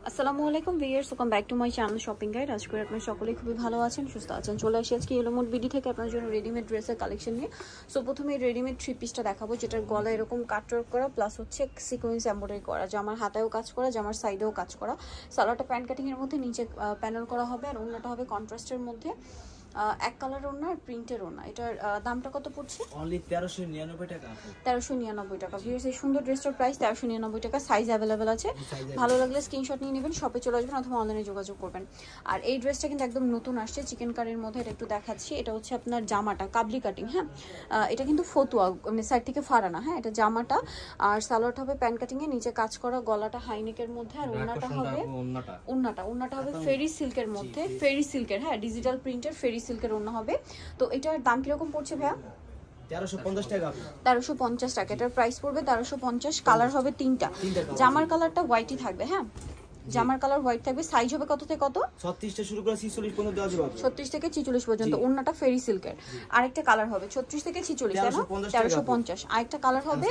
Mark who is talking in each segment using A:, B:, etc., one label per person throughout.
A: আসসালামু আলাইকুম viewers, welcome back to my channel shopping guide. আজকে আপনারা সকলেই খুবই ভালো আছেন, সুস্থ আছেন। চলে আসি আজকে ইয়েলো মোড বিডি থেকে আপনার জন্য রেডিমেড ড্রেসের কালেকশন নিয়ে। সো প্রথমে রেডিমেড থ্রি পিসটা দেখাবো, যেটার গলা এরকম কাটওয়ার্ক করা প্লাস হচ্ছে সিকোয়েন্স এমব্রয়ডারি করা, জামার হাতায়ও কাজ করা, জামার সাইডেও কাজ করা। সালোয়ারটা প্যান্ট কাটিং এর মধ্যে নিচে প্যানেল করা হবে, আর ওড়নাটা হবে কন্ট্রাস্টের মধ্যে এক কালার ওড়না আর প্রিন্টের ওড়না। এটার দামটা কত পড়ছে?
B: অনলি 1399 টাকা।
A: 1399 টাকা। ভিউয়ার্স, এই সুন্দর ড্রেসটার প্রাইস 1399 টাকা। সাইজ অ্যাভেলেবেল আছে, ভালো লাগলে স্ক্রিনশট নিয়ে নেবেন, শপে চলে আসবেন অথবা অনলাইনে যোগাযোগ করবেন। আর এই ড্রেসটা কিন্তু একদম নতুন আসছে, চিকেন কারির মধ্যে। এটা একটু দেখাচ্ছি, এটা হচ্ছে আপনার জামাটা কাবলি কাটিং। হ্যাঁ, এটা কিন্তু ফতুয়া, মানে সাইড থেকে ফাড়া না। হ্যাঁ, এটা জামাটা, আর সালোয়ারটা হবে প্যান্ট কাটিং এ, নিচে কাজ করা, গলাটা হাইনেকের মধ্যে, আর ওড়নাটা হবে ওড়নাটা হবে ফেরি সিল্কের মধ্যে, ফেরি সিল্কের, হ্যাঁ ডিজিটাল প্রিন্টের ফেরি সিল্কের ওড়না হবে। তো এটার দাম কিরকম পড়ছে ভাইয়া?
B: 1350 টাকা।
A: 1350 টাকা। এটার প্রাইস পড়বে 1350। কালার হবে তিনটা, জামার কালারটা হোয়াইটই থাকবে। হ্যাঁ, জামার কালার হোয়াইট থাকবে। সাইজ হবে কত থেকে কত?
B: 36 থেকে শুরু করে 46 পর্যন্ত দেওয়া যাবে।
A: 36 থেকে 46 পর্যন্ত। ওড়নাটা ফেরি সিল্কের। আরেকটা কালার হবে 36 থেকে 46, তাই না? 1350। আরেকটা কালার হবে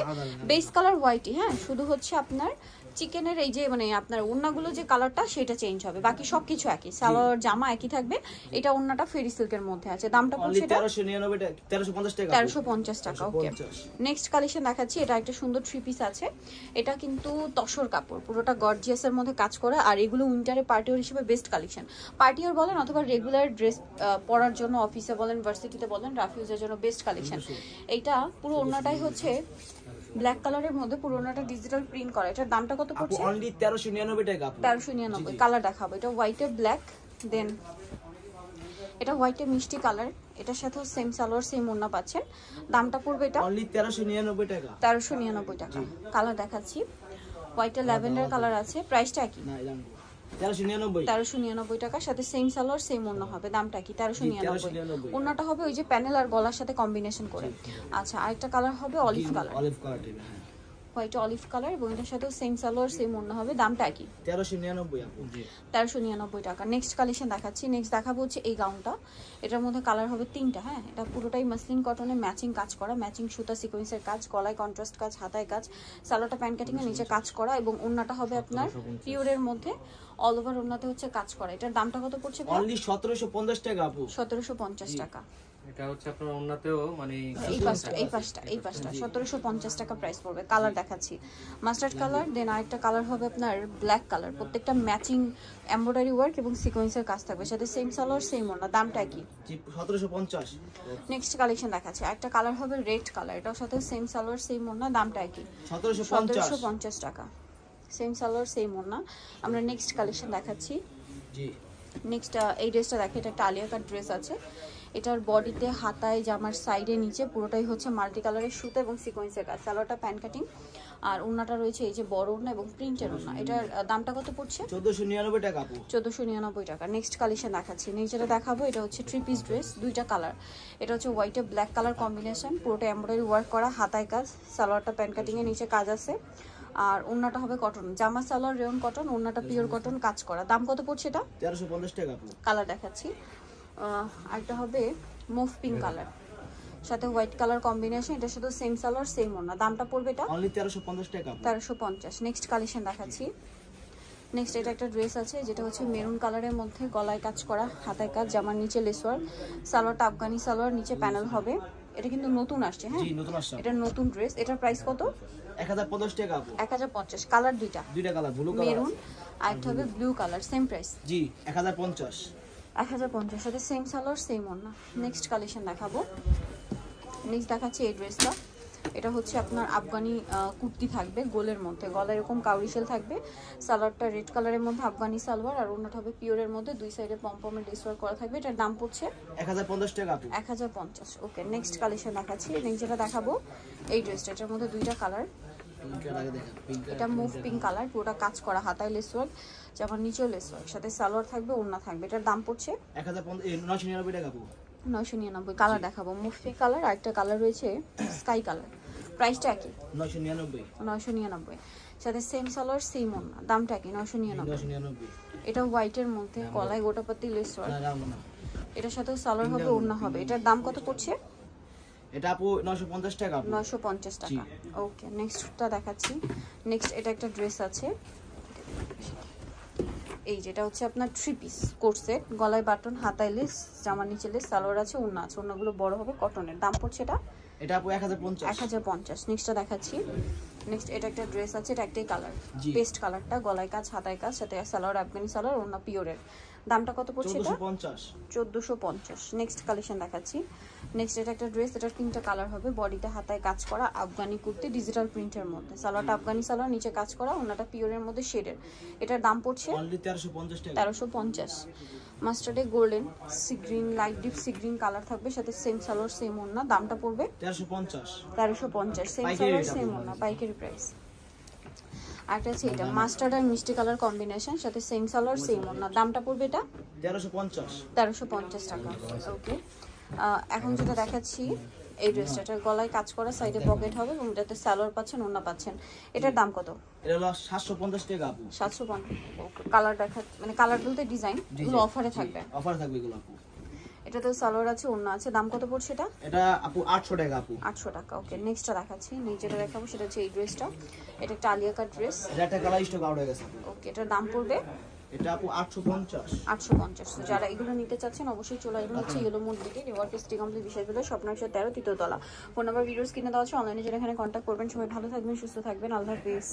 A: বেস কালার হোয়াইটই। হ্যাঁ, শুধু হচ্ছে আপনার চিকেনের এই যে মানে আপনার ওড়নাগুলো যে কালারটা সেটা চেঞ্জ হবে, বাকি সবকিছু একই, সালোয়ার জামা একই থাকবে। এটা ওড়নাটা ফেরি সিল্কের মধ্যে আছে। দামটা পড়ছে
B: 1399 টাকা, 1350 টাকা।
A: 1350 টাকা। ওকে, নেক্সট কালেকশন দেখাচ্ছি। এটা একটা সুন্দর থ্রি পিস আছে। এটা কিন্তু তসর কাপড়, পুরোটা গর্জিয়াসের মধ্যে কাজ করা, আর এগুলো উইন্টারে পার্টি ওয়্যার হিসেবে বেস্ট কালেকশন। পার্টি ওয়্যার বলেন অথবা রেগুলার ড্রেস পরার জন্য, অফিসে বলেন, ভার্সিটিতে বলেন, রাফিউজের জন্য বেস্ট কালেকশন। এইটা পুরো ওড়নাটাই হচ্ছে ব্ল্যাক কালারের মধ্যে, পুরো ওড়নাটা ডিজিটাল প্রিন্ট করা। এটার দামটা কত পড়ছে?
B: অনলি 1399 টাকা।
A: 1399। কালার দেখাবো, এটা হোয়াইটে ব্ল্যাক, দেন এটা হোয়াইটে মিষ্টি কালার, এটার সাথেও সেম সালোয়ার সেম ওড়না পাচ্ছেন। দামটা পড়বে এটা
B: অনলি 1399 টাকা।
A: 1399 টাকা। কালার দেখাচ্ছি, হোয়াইটে ল্যাভেন্ডার কালার আছে। প্রাইসটা কি?
B: না, জান 1399।
A: 1399 টাকা, সাথে সেম সালোয়ার সেম ওড়না হবে। দামটা কি? 1399। ওড়নাটা হবে ওই যে প্যানেল আর গলার সাথে কম্বিনেশন করে। আচ্ছা, আরেকটা কালার হবে olive colour, white olive colour, এবং এটার সাথেও সেম সালোয়ার সেম ওড়না হবে। দামটা কি?
B: 1399 আপু।
A: 1399 টাকা। নেক্সট কালেকশন দেখাচ্ছি। নেক্সট দেখাবো হচ্ছে এই গাউনটা। এটার মধ্যে কালার হবে তিনটা। হ্যাঁ, এটা পুরোটাই মাসলিন কটনে ম্যাচিং কাজ করা, ম্যাচিং সুতা সিকোয়েন্সের কাজ, গলায় কন্ট্রাস্ট কাজ, হাতায় কাজ, সালোয়ারটা প্যান্ট কাটিং এর নিচে কাজ করা, এবং ওড়নাটা হবে আপনার পিওরের মধ্যে, অল ওভার ওড়নাতে হচ্ছে কাজ করা। এটার দামটা কত পড়ছে?
B: অনলি 1750 টাকা আপু।
A: 1750 টাকা।
C: এটা হচ্ছে আপনার ওন্নাতেও মানে
A: এই পাঁচটা 1750 টাকা প্রাইস পড়বে। কালার দেখাচ্ছি, মাস্টার্ড কালার, দেন আরেকটা কালার হবে আপনার ব্ল্যাক কালার। প্রত্যেকটা ম্যাচিং এমব্রয়ডারি ওয়ার্ক এবং সিকোয়েন্সের কাজ থাকবে, সাথে সেম সালোয়ার সেম ওড়না। দামটা কি?
B: 1750।
A: নেক্সট কালেকশন দেখাচ্ছি, আরেকটা কালার হবে রেড কালার, এটার সাথে সেম সালোয়ার সেম ওড়না। দামটা কি? 1750 টাকা। সেম সালোয়ার সেম ওড়না। আমরা নেক্সট কালেকশন দেখাচ্ছি।
B: জি,
A: নেক্সট এই ড্রেসটা দেখে, এটা একটা আলিয়া কাট ড্রেস আছে। এটার বডিতে, হাতায়, জামার সাইডে, নিচে পুরোটাই হচ্ছে মাল্টি কালারের সুতো এবং সিকোয়েন্সের কাজ। সালোয়ারটা প্যান্ট কাটিং, আর ওড়নাটা রয়েছে এই যে বড় ওড়না এবং প্রিন্টের ওড়না। এটার দামটা কত পড়ছে?
B: 1499 টাকা আপু।
A: 1499 টাকা। নেক্সট কালেকশন দেখাচ্ছি। নেক্সট যেটা দেখাবো, এটা হচ্ছে থ্রি পিস ড্রেস, দুইটা কালার। এটা হচ্ছে হোয়াইটে ব্ল্যাক কালার কম্বিনেশন, পুরোটা এমব্রয়ডারি ওয়ার্ক করা, হাতায় কাজ, সালোয়ারটা প্যান্ট কাটিং এর নিচে কাজ আছে, আর ওড়নাটা হবে কটন, জামা সালোয়ার রেয়ন কটন, ওড়নাটা পিওর কটন কাজ করা। দাম কত পড়ছে এটা?
B: 1350 টাকা আপু।
A: কালার দেখাচ্ছি, আরেকটা হবে মুভ পিঙ্ক কালার, সাথে হোয়াইট কালার কম্বিনেশন, এটার সাথে সেম সালোয়ার সেম ওড়না। দামটা পড়বে এটা
B: অনলি 1350 টাকা।
A: 1350। নেক্সট কালেকশন দেখাচ্ছি। নেক্সট এটা একটা ড্রেস আছে, যেটা হচ্ছে মেরুন কালারের মধ্যে, গলায় কাজ করা, হাতায় কাজ, জামার নিচে লেসওয়ার, সালোয়ারটা আফগানি সালোয়ার, নিচে প্যানেল হবে। এটা কিন্তু নতুন আসছে। হ্যাঁ,
B: জি, নতুন আসছে।
A: এটা নতুন ড্রেস। এটার প্রাইস কত?
B: 1050 টাকা আপু।
A: 1050। কালার দুইটা
B: কালার, ব্লু কালার,
A: মেরুন, আর একটা হবে ব্লু কালার। Same price?
B: জি, 1050।
A: 1050 সাথে সেম সালোয়ার সেম ওড়না। নেক্সট কালেকশন দেখাবো। নেক্সট দেখাচ্ছি এই ড্রেসটা। এটা হচ্ছে আপনার আফগানি কুর্তি থাকবে গোলের মধ্যে, গলা এরকম কাউরি শেল থাকবে, সালোয়ারটা রেড কালারের মধ্যে আফগানি সালোয়ার, আর ওড়নাটা হবে পিওরের মধ্যে, দুই সাইডে পমপমের লেসওয়ার্ক করা থাকবে। এটার দাম পড়ছে
B: 1050 টাকা আপু।
A: 1050। ওকে, নেক্সট কালেকশন দেখাচ্ছি। নেক্সট যেটা দেখাবো এই ড্রেসটা, এটার মধ্যে দুইটা কালার। এটা মুভ পিঙ্ক কালার, পুরোটা কাজ করা, হাতায় লেসওয়ার্ক, জামার নিচেও লেসওয়ার্ক, সাথে সালোয়ার থাকবে, ওড়না থাকবে। এটার দাম পড়ছে
B: 999 টাকা আপু।
A: 999। কালার দেখাবো, মুভ পিঙ্ক কালার, আর একটা কালার রয়েছে স্কাই কালার। প্রাইসটা কি? 999। সাথে সেম সালোয়ার সেম ওড়না। দামটা কি? 999। এটা হোয়াইটের মধ্যে, গলায় গোটাপাতি লেসওয়ার্ক, এটার সাথে সালোয়ার হবে, ওড়না হবে। এটার দাম কত পড়ছে?
B: এটা আপু 950 টাকা।
A: 950 টাকা। ওকে, নেক্সটটা দেখাচ্ছি। নেক্সট এটা একটা ড্রেস আছে, এই যেটা হচ্ছে আপনার 3 পিস কোট সেট, গলায় বাটন, হাতায় লেস, জামার নিচে লেস, সালোয়ার আছে, ওড়না আছে। ওড়নাগুলো বড় হবে, কটনের। দাম পড়ছে এটা
B: এটা আপু 1050।
A: 1050। নেক্সটটা দেখাচ্ছি। নেক্সট এটা একটা ড্রেস আছে, এটা একটাই কালার,
B: জি।
A: পেস্ট কালারটা, গলায় কাজ, হাতায় কাজ, সাথে সালোয়ার আফগানি সালোয়ার, ওড়না পিওরের। দামটা কত পড়ছে এটা?
B: 1450।
A: 1450। নেক্সট কালেকশন দেখাচ্ছি। নেক্সট এটা একটা ড্রেস, এটার 3টা কালার হবে, বডিতে হাতায় কাজ করা, আফগানি কুর্তি, ডিজিটাল প্রিন্টের মধ্যে, সালোয়ারটা আফগানি সালোয়ার, নিচে কাজ করা, ওড়নাটা পিওরের মধ্যে শেডের। এটার দাম পড়ছে
B: অনলি 1350 টাকা।
A: 1350। মাস্টার্ডে golden sea green, light deep sea green colour থাকবে, সাথে সেম সালোয়ার সেম ওড়না। দামটা পড়বে
B: 1350।
A: 1350। সেম
B: পাইকারি
A: সালোয়ার
B: rate
A: সেম
B: আপনার।
A: ওড়না, পাইকারি প্রাইস। আরেকটা আছে এটা মাস্টার্ড আর মিষ্টি কালার কম্বিনেশন, সাথে সেম সালোয়ার সেম ওড়না। দামটা পড়বে এটা
B: 1350।
A: 1350 টাকা। ওকে, এখন যেটা দেখাচ্ছি এই ড্রেসটা, এটার গলায় কাজ করা, সাইডে পকেট হবে এবং এটাতে সালোয়ার পাচ্ছেন, ওড়না পাচ্ছেন। এটার দাম কত?
B: এটা হলো 750 টাকা আপু।
A: 750। কালার দেখা মানে কালার বলতে ডিজাইন, এগুলো অফারে থাকবে।
B: অফার থাকবে এগুলো আপু।
A: এটাতে সালোয়ার আছে, ওড়না আছে। দাম কত পড়ছে এটা?
B: এটা আপু 800 টাকা আপু।
A: 800 টাকা। ওকে, নেক্সটটা দেখাচ্ছি। যেটা দেখাবো সেটা হচ্ছে এই ড্রেসটা, এটা একটা আলিয়া কাট ড্রেস।
B: এটা একটা কালার স্টক আউট হয়ে গেছে আপু।
A: ওকে, এটার দাম পড়বে
B: এটা আপু 850।
A: 850। তো যারা এগুলো নিতে চাচ্ছেন অবশ্যই চলে আসবেন হচ্ছে ইয়েলো মুড দিকে, নিউইয়র্ক সিটি কমপ্লেক্স বিশালবিলা, স্বপ্ন 113 তৃতীয় তলা। ফোন নাম্বার ভিডিওস কিনে দেওয়া আছে, অনলাইনে যারা এখানে কন্ট্যাক্ট করবেন। সবাই ভালো থাকবেন, সুস্থ থাকবেন, আল্লাহ হাফেজ।